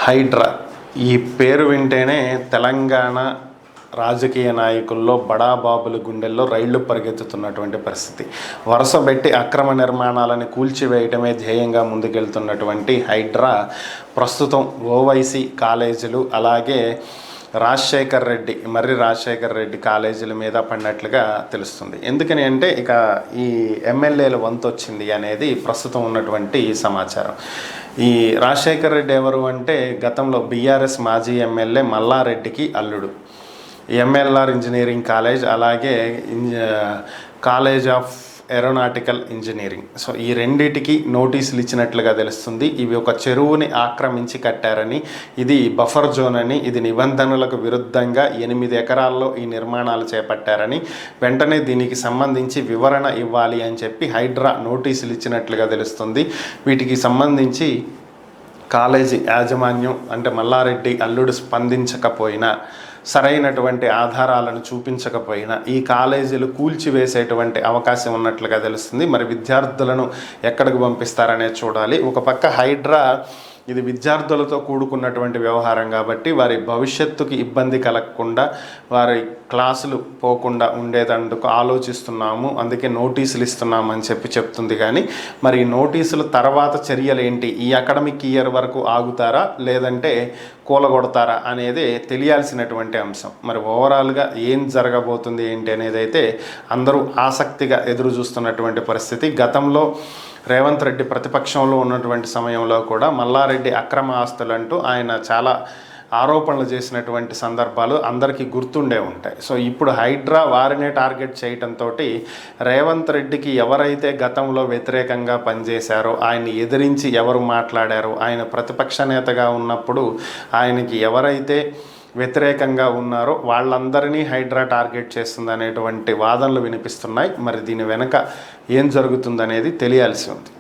హైడ్రా ఈ పేరు వింటేనే తెలంగాణ రాజకీయ నాయకుల్లో బడాబాబుల గుండెల్లో రైళ్లు పరిగెత్తుతున్నటువంటి పరిస్థితి. వరుసబెట్టి అక్రమ నిర్మాణాలను కూల్చివేయటమే ధ్యేయంగా ముందుకెళ్తున్నటువంటి హైడ్రా ప్రస్తుతం ఓవైసీ కాలేజీలు అలాగే మర్రి రాజశేఖర్ రెడ్డి కాలేజీల మీద పడినట్లుగా తెలుస్తుంది. ఎందుకని అంటే ఇక ఈ ఎమ్మెల్యేల వంతు వచ్చింది అనేది ప్రస్తుతం ఉన్నటువంటి సమాచారం. ఈ రాజశేఖర్ రెడ్డి ఎవరు అంటే గతంలో బీఆర్ఎస్ మాజీ ఎమ్మెల్యే మల్లారెడ్డికి అల్లుడు. ఎంఎల్ఆర్ ఇంజనీరింగ్ కాలేజ్ అలాగే college of aeronautical engineering, so ఈ రెండిటికి నోటీసులు ఇచ్చినట్లుగా తెలుస్తుంది. ఇవి ఒక చెరువుని ఆక్రమించి కట్టారని, ఇది బఫర్ జోన్ అని, ఇది నిబంధనలకు విరుద్ధంగా 8 ఎకరాల్లో ఈ నిర్మాణాలు చేపట్టారని, వెంటనే దీనికి సంబంధించి వివరణ ఇవ్వాలి అని చెప్పి హైడ్రా నోటీసులు ఇచ్చినట్లుగా తెలుస్తుంది. వీటికి సంబంధించి కాలేజీ యాజమాన్యం అంటే మల్లారెడ్డి అల్లుడు స్పందించకపోయినా, సరైనటువంటి ఆధారాలను చూపించకపోయినా ఈ కాలేజీలు కూల్చివేసేటువంటి అవకాశం ఉన్నట్లుగా తెలుస్తుంది. మరి విద్యార్థులను ఎక్కడికి పంపిస్తారనేది చూడాలి. ఒక పక్క హైడ్రా ఇది విద్యార్థులతో కూడుకున్నటువంటి వ్యవహారం కాబట్టి వారి భవిష్యత్తుకి ఇబ్బంది కలగకుండా, వారి క్లాసులు పోకుండా ఉండేదందుకు ఆలోచిస్తున్నాము, అందుకే నోటీసులు ఇస్తున్నాము అని చెప్తుంది. కానీ మరి ఈ నోటీసుల తర్వాత చర్యలు ఏంటి? ఈ అకాడమిక్ ఇయర్ వరకు ఆగుతారా లేదంటే కూలగొడతారా అనేది తెలియాల్సినటువంటి అంశం. మరి ఓవరాల్గా ఏం జరగబోతుంది ఏంటి అనేది అయితే అందరూ ఆసక్తిగా ఎదురు చూస్తున్నటువంటి పరిస్థితి. గతంలో రేవంత్ రెడ్డి ప్రతిపక్షంలో ఉన్నటువంటి సమయంలో కూడా మల్లారెడ్డి అక్రమ ఆస్తులంటూ ఆయన చాలా ఆరోపణలు చేసినటువంటి సందర్భాలు అందరికీ గుర్తుండే ఉంటాయి. సో ఇప్పుడు హైడ్రా వారినే టార్గెట్ చేయడంతో రేవంత్ రెడ్డికి ఎవరైతే గతంలో వ్యతిరేకంగా పనిచేశారో, ఆయన్ని ఎదిరించి ఎవరు మాట్లాడారో, ఆయన ప్రతిపక్ష నేతగా ఉన్నప్పుడు ఆయనకి ఎవరైతే వ్యతిరేకంగా ఉన్నారో వాళ్ళందరినీ హైడ్రా టార్గెట్ చేస్తుంది అనేటువంటి వాదనలు వినిపిస్తున్నాయి. మరి దీని వెనుక ఏం జరుగుతుందనేది తెలియాల్సి ఉంది.